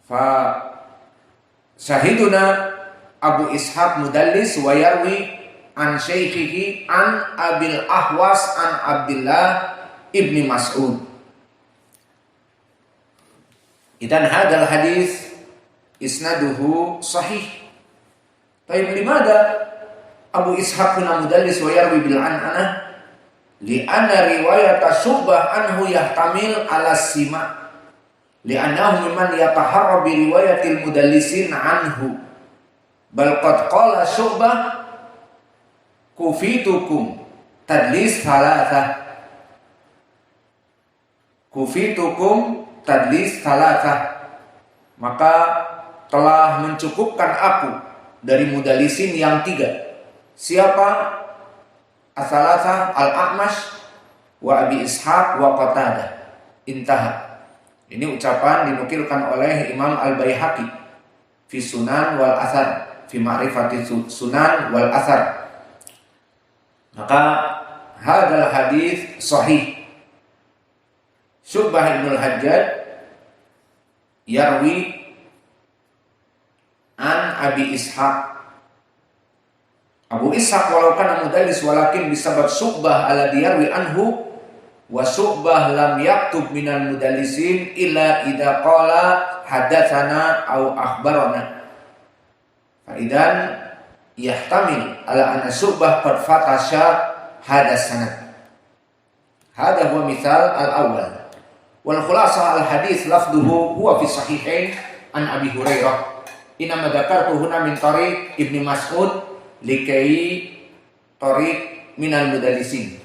Fa syahiduna Abu Ishaq mudallis wa yarwi an syaikhihi an Abil Ahwas an Abdullah ibni Mas'ud. Idan hadal hadis isnaduhu sahih. Taib limada Abu Ishaq huna mudallis wa yarwi bil an'anah li'anna riwayat Syu'bah anhu yahtamil ala sima li'annahu mimman yataharra bi riwayatil mudallisin anhu bal qad qala Syu'bah kufitukum tadlis thalathah maka telah mencukupkan aku dari mudallisin yang 3. Siapa? As-salasah Al-A'mash wa Abi Ishaq wa Qatadah. Intaha. Ini ucapan dinukilkan oleh Imam Al-Baihaqi fi Sunan wal Athar, fi Ma'rifati Sunan wal Athar. Maka hadal hadis sahih. Syu'bah ibn al-Hajjaj yarwi an Abi Ishaq. Abu Ishaq walau kana mudallis walakin bisabab Syu'bah alladhi yarwi anhu wa Syu'bah lam yaktub minal mudallisin illa idza qala hadatsana aw akhbarana. Fa idan yahtamil ala anna Syu'bah qad fatasha hadas sanad. Hada huwa mithal al-awwal. Wal khulasah al-hadis lafduhu huwa fi sahihain an Abi Hurairah. Inna dzakartu huna min tariq Ibnu Mas'ud likai tariq minal mudallisin.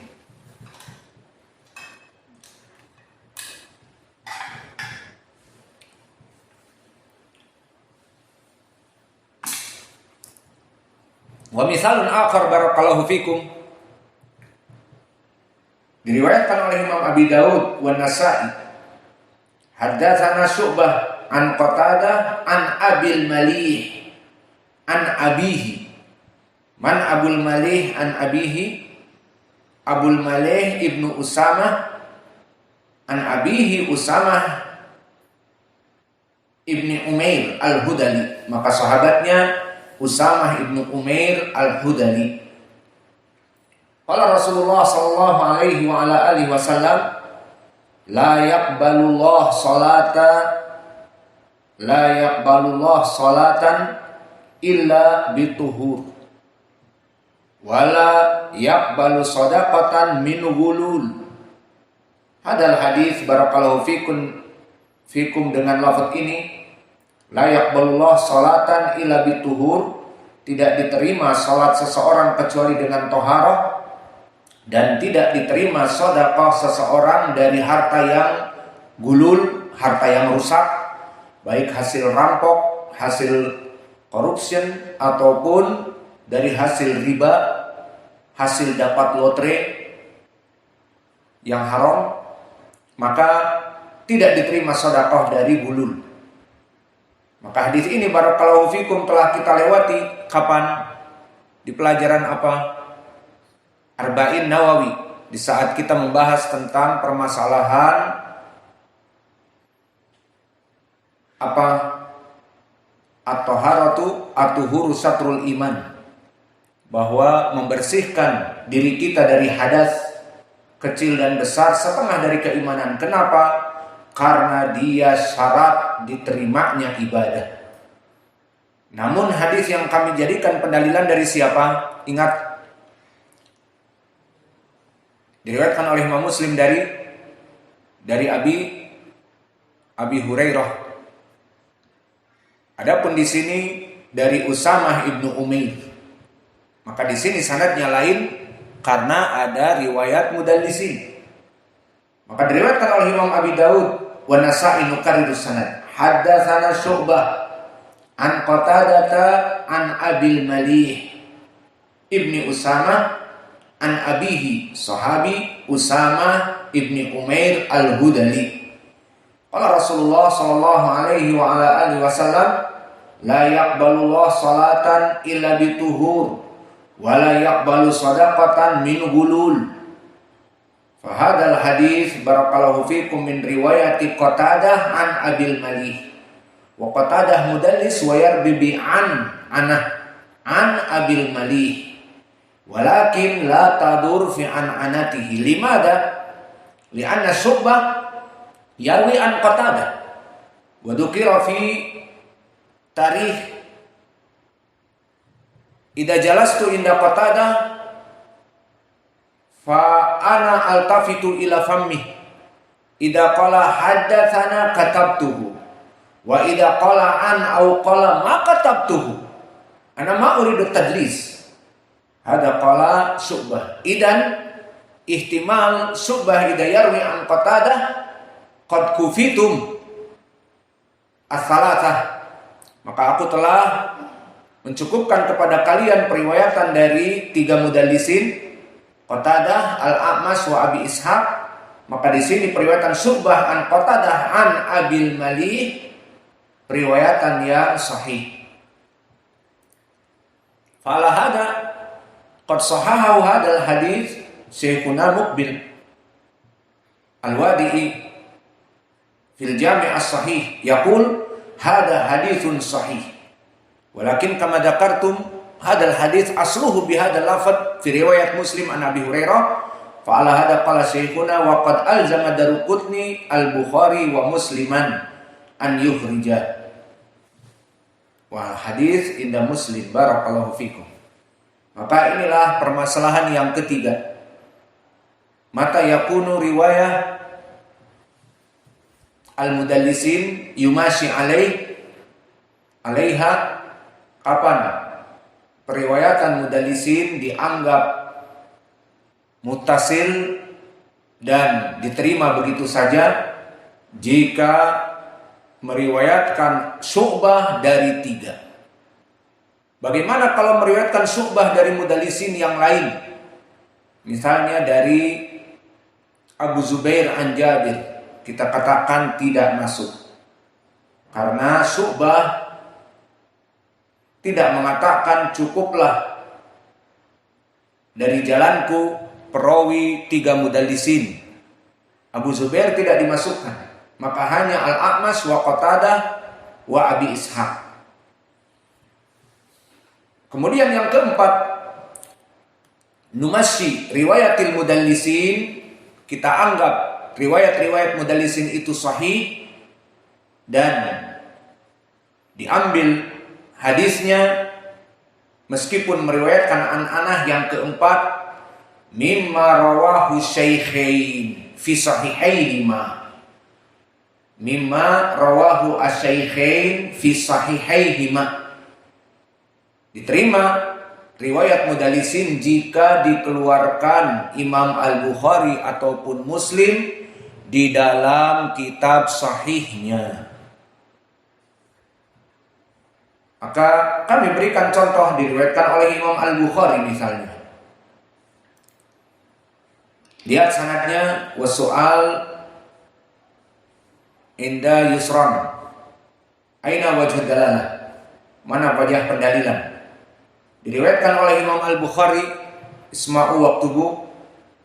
Wa misalun akhar barakallahu fikum diriwayatkan oleh Imam Abi Daud wa Nasa'i haddatsana Syu'bah an Qatadah an Abil Malih an abihi. Man Abul Malih an abihi? Abul Malih ibnu Usamah an abihi Usamah ibni Umair al-Hudali. Maka sahabatnya Usamah ibnu Umair al-Hudali. Qala Rasulullah sallallahu alaihi wa ala alihi wasallam la yaqbalullah salatan illa bituhur wala yaqbalu shadaqatan min ghulul. Hadal hadis barakallahu fikum dengan lafaz ini, la yaqbalullah salatan illa bituhur, tidak diterima salat seseorang kecuali dengan toharah, dan tidak diterima sedekah seseorang dari harta yang gulul, harta yang rusak, baik hasil rampok, hasil corruption, ataupun dari hasil riba, hasil dapat lotre yang haram, maka tidak diterima sedekah dari gulul. Maka hadis ini barakallahu fikum telah kita lewati kapan? Di pelajaran apa? Arba'in Nawawi, di saat kita membahas tentang permasalahan apa? At-taharatu atuhuru satrul iman, bahwa membersihkan diri kita dari hadas kecil dan besar setengah dari keimanan. Kenapa? Karena dia syarat diterimanya ibadah. Namun hadis yang kami jadikan pendalilan dari siapa? Ingat, diriwayatkan oleh Imam Muslim dari Abi Hurairah. Adapun di sini dari Usamah ibnu Umair. Maka di sini sanadnya lain karena ada riwayat mudallisin. Maka diriwayatkan oleh Imam Abi Daud wa Nasa'i nukarrirus sanad. Haddatsana Syu'bah an Qatadah an Abil Malih ibni Usamah an abihi sahabi Usamah ibni Umair al-Hudali. Qala Rasulullah sallallahu alaihi wa ala alihi wasallam la yaqbalullah salatan illa bituhur wa la yaqbalu shadaqatan min ghulul. Fa hadzal hadis barakallahu fikum min riwayati Qatadah an Abil Malih wa Qatadah mudallis wa yarbi bi an abil malih walakin la tadur fi anatihi. Limada? Li'anna Syu'bah yarwi an Qatadah wa dzukira fi tarikh idza jalastu inda Qatadah fa ana altafitu ila fammi idza qala haddatsana katabtuhu wa idza qala an aw qala ma katabtuhu ana ma uridu tadlis. Hada qala Syu'bah. Idan ihtimal Syu'bah idza yarwi an Qatadah qad kufitum as-salatah, maka aku telah mencukupkan kepada kalian periwayatan dari 3 mudallisin, Qatadah, Al-A'mash wa Abi Ishaq. Maka di sini periwayatan Syu'bah an Qatadah an Abil Malih periwayatan yang sahih. Fala hada qad sahahahu hadal hadis Syekhuna Muqbil Al-Wadi'i fil Jami' as-Sahih yaqul hada haditsun sahih walakin kama dzakartum hadal hadits asluhu bi hadal lafadz fi riwayat Muslim an Abi Hurairah fa ala hada qala Syekhuna wa qad alzama Daruqutni al-Bukhari wa Musliman an yukhrija wal hadits inda Muslim. Barakallahu fikum. Maka inilah permasalahan yang ketiga. Mata yakunu riwayah al-mudallisin yumashi alaiha, kapan periwayatan mudallisin dianggap muttasil dan diterima begitu saja jika meriwayatkan Syu'bah dari 3. Bagaimana kalau meriwayatkan Syu'bah dari mudallisin yang lain? Misalnya dari Abu Zubair an Jabir, kita katakan tidak masuk. Karena Syu'bah tidak mengatakan cukuplah dari jalanku perawi 3 mudallisin. Abu Zubair tidak dimasukkan. Maka hanya Al-A'mash wa Qatadah wa Abi Ishaq. Kemudian yang keempat, numasyi riwayatil mudallisin, kita anggap riwayat-riwayat mudallisin itu sahih dan diambil hadisnya meskipun meriwayatkan an-anah. Yang keempat, mimma rawahu syaikhain fi sahihaihima, mimma rawahu asy-syaikhain fi sahihaihima. Diterima riwayat mudallisin jika dikeluarkan Imam Al-Bukhari ataupun Muslim di dalam kitab sahihnya. Maka kami berikan contoh diriwayatkan oleh Imam Al-Bukhari misalnya. Lihat sanadnya, wasu'al inda yusran. Aina wajhud dalalah? Mana wajah pendalilan? Diriwayatkan oleh Imam Al-Bukhari, isma'u waktubu,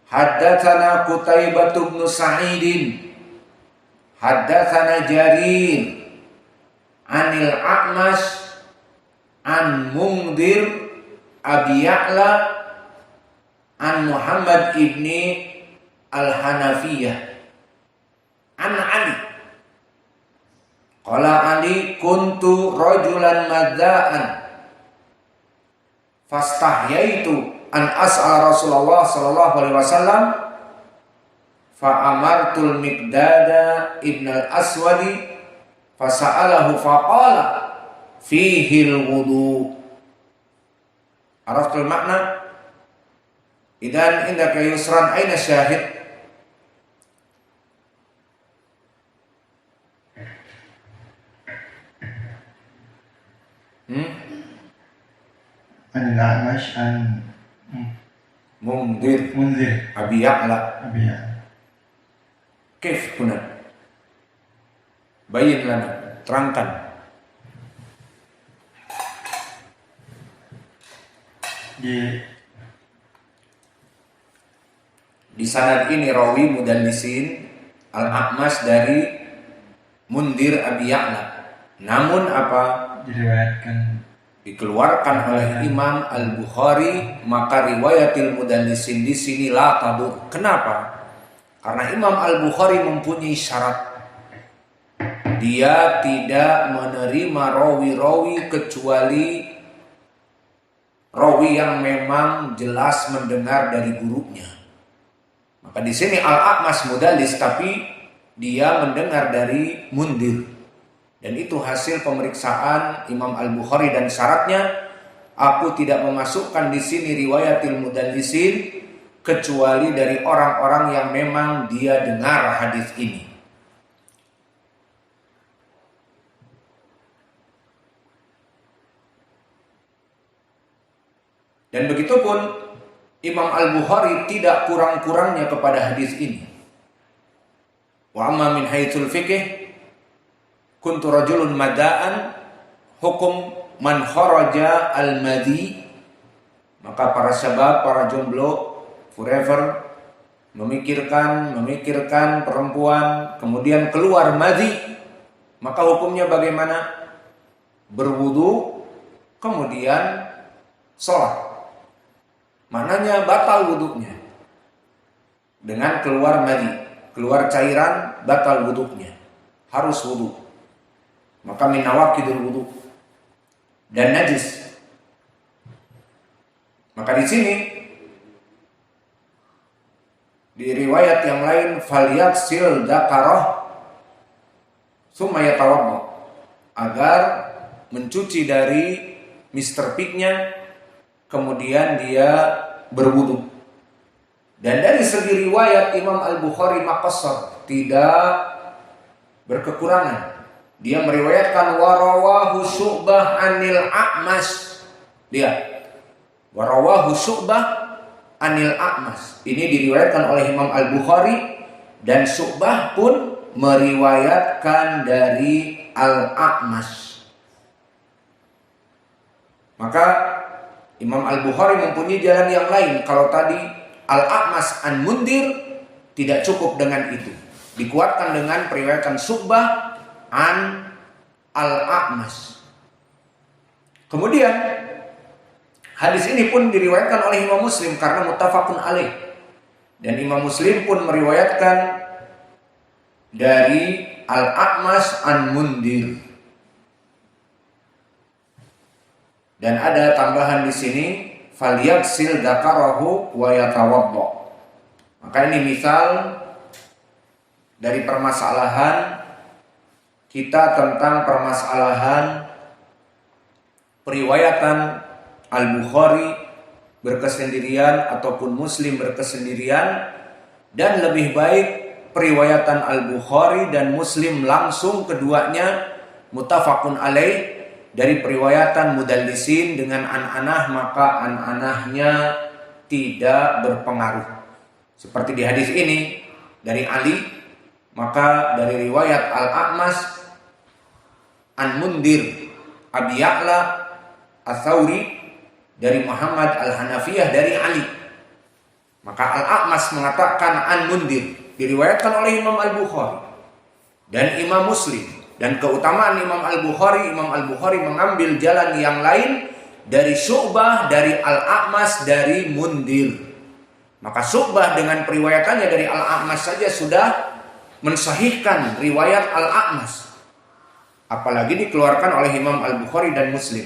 haddatsana Qutaibah bin Sa'id, haddatsana Jarir, anil A'mash, an Mundhir Abi Ya'la, an Muhammad ibni Al-Hanafiyah, an Ali. Qala Ali, kuntu rajulan madza'an fastahyaitu an as'ala Rasulullah sallallahu alaihi wasallam fa amartul Miqdada ibn al-Aswadi fasa'alahu faqala fihi al-wudu. Araftul makna? Idan indaka yusran aina syahid? Al-A'mash an Mundhir Abi Ya'la. Kif kuna? Bayin lana, terangkan. Di sanad ini rawi mudallisin Al-A'mash dari Mundhir Abi Ya'la. Namun apa? Dikeluarkan oleh Imam Al-Bukhari, maka riwayatil mudallisin di sini la tadur. Kenapa? Karena Imam Al-Bukhari mempunyai syarat. Dia tidak menerima rawi-rawi kecuali rawi yang memang jelas mendengar dari gurunya. Maka di sini Al-A'mas mudallis, tapi dia mendengar dari Mundir. Dan itu hasil pemeriksaan Imam Al-Bukhari dan syaratnya, aku tidak memasukkan di sini riwayatil mudallisin kecuali dari orang-orang yang memang dia dengar hadis ini. Dan begitupun Imam Al-Bukhari tidak kurang-kurangnya kepada hadis ini. Wa amma min haitsul fiqh kuntu rajulun madaan hukum man kharaja al-madi. Maka para syabab, para jomblo forever memikirkan perempuan kemudian keluar madi, maka hukumnya bagaimana? Berwudu kemudian sholat. Mananya batal wudunya dengan keluar madi, keluar cairan, batal wudunya, harus wudu. Maka min nawaqidul wudu dan najis. Maka di sini di riwayat yang lain falyaksil dzakarahu tsumma yatawadda, agar mencuci dari Mr. Pig-nya kemudian dia berwudu. Dan dari segi riwayat Imam Al-Bukhari maqassar, tidak berkekurangan. Dia meriwayatkan warawahu Syu'bah anil A'mas. Lihat, warawahu Syu'bah anil A'mas. Ini diriwayatkan oleh Imam Al-Bukhari, dan Syu'bah pun meriwayatkan dari Al-A'mas. Maka Imam Al-Bukhari mempunyai jalan yang lain. Kalau tadi Al-A'mas an Mundir, tidak cukup dengan itu. Dikuatkan dengan periwayatan Syu'bah an Al-A'mas. Kemudian hadis ini pun diriwayatkan oleh Imam Muslim karena muttafaqun alaih. Dan Imam Muslim pun meriwayatkan dari Al-A'mas an Mundir. Dan ada tambahan di sini falyaksil dzakarahu wa yatawadda. Maka ini misal dari permasalahan kita tentang permasalahan periwayatan Al-Bukhari berkesendirian ataupun Muslim berkesendirian, dan lebih baik periwayatan Al-Bukhari dan Muslim langsung keduanya muttafaqun alaih dari periwayatan mudallisin dengan an-anah, maka an-anahnya tidak berpengaruh. Seperti di hadis ini dari Ali, maka dari riwayat Al-A'mas an Mundir Abi Ya'la Ats-Tsauri dari Muhammad Al-Hanafiyah dari Ali. Maka Al-A'mas mengatakan an Mundir, diriwayatkan oleh Imam Al-Bukhari dan Imam Muslim. Dan keutamaan Imam Al-Bukhari mengambil jalan yang lain dari Syu'bah, dari Al-A'mas, dari Mundir. Maka Syu'bah dengan periwayatannya dari Al-A'mas saja sudah mensahihkan riwayat Al-A'mas, apalagi dikeluarkan oleh Imam Al-Bukhari dan Muslim.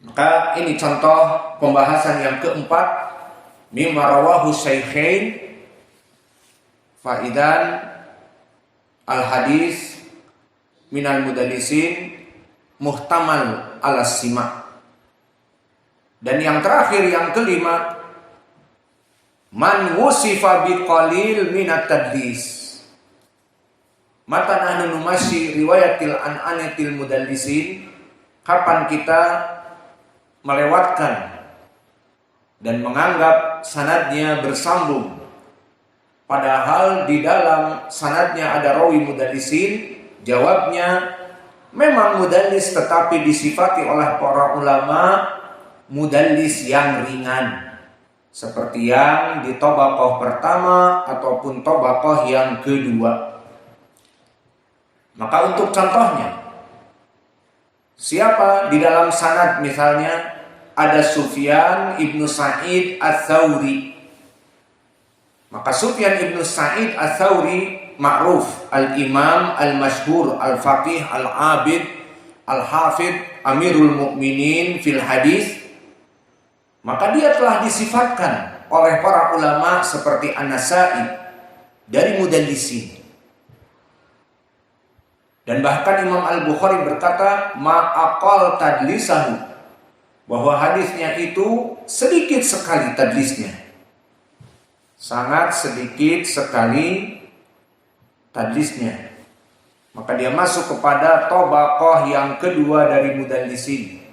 Maka ini contoh pembahasan yang keempat, mimma rawahu syaikhain faidan al-hadis minal mudallisin muhtamal ala sima. Dan yang terakhir, yang kelima, man wusifa biqalil minat tadlis. Mata nahnu numasyi riwayatil an'anatil mudallisin. Kapan kita melewatkan dan menganggap sanadnya bersambung, padahal di dalam sanadnya ada rawi mudallisin? Jawabnya, memang mudallis, tetapi disifati oleh para ulama mudallis yang ringan, seperti yang di tobaqoh pertama ataupun tobaqoh yang kedua. Maka untuk contohnya, siapa di dalam sanad misalnya ada Sufyan ibnu Sa'id Ats-Tsauri. Maka Sufyan ibnu Sa'id Ats-Tsauri ma'ruf, al-imam, al-masyhur, al-faqih, al-abid, al-hafid, amirul mu'minin fil hadis. Maka dia telah disifatkan oleh para ulama seperti An-Nasa'i dari mudallisin. Dan bahkan Imam Al-Bukhari berkata, ma'aqal tadlisahu, bahwa hadisnya itu sedikit sekali tadlisnya. Sangat sedikit sekali tadlisnya. Maka dia masuk kepada tabaqah yang kedua dari mudallisin.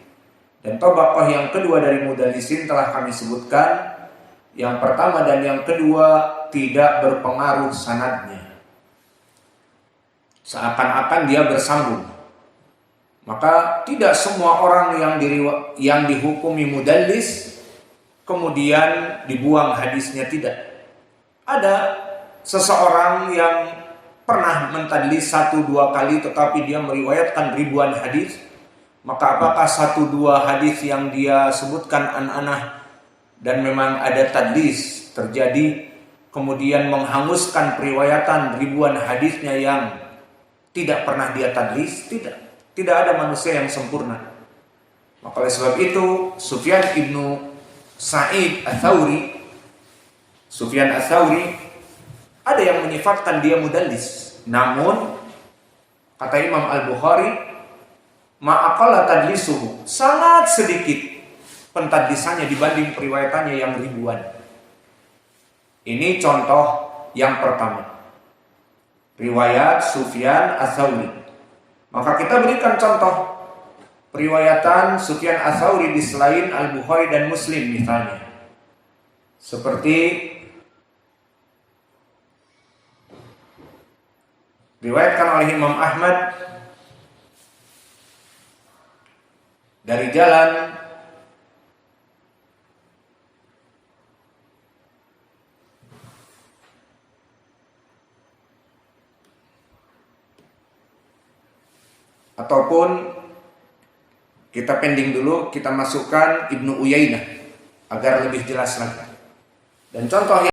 Dan tabaqah yang kedua dari mudallisin telah kami sebutkan. Yang pertama dan yang kedua tidak berpengaruh sanadnya. Seakan-akan dia bersambung. Maka tidak semua orang yang dihukumi mudallis kemudian dibuang hadisnya, tidak. Ada seseorang yang pernah mentadlis 1-2 kali tetapi dia meriwayatkan ribuan hadis. Maka apakah 1-2 hadis yang dia sebutkan an-anah dan memang ada tadlis terjadi kemudian menghanguskan periwayatan ribuan hadisnya yang tidak pernah dia tadlis? Tidak. Tidak ada manusia yang sempurna. Maka oleh sebab itu Sufyan ibnu Sa'id Ats-Tsauri, Sufyan Ats-Tsauri ada yang menyifatkan dia mudallis. Namun kata Imam Al-Bukhari, ma'aqalla tadlisuhu, sangat sedikit pentadlisannya dibanding periwayatannya yang ribuan. Ini contoh yang pertama, riwayat Sufyan Ats-Tsauri. Maka kita berikan contoh periwayatan Sufyan Ats-Tsauri di selain Al-Bukhari dan Muslim misalnya. Seperti riwayatkan oleh Imam Ahmad dari jalan ataupun kita pending dulu, kita masukkan Ibnu Uyainah agar lebih jelas lagi. Dan contoh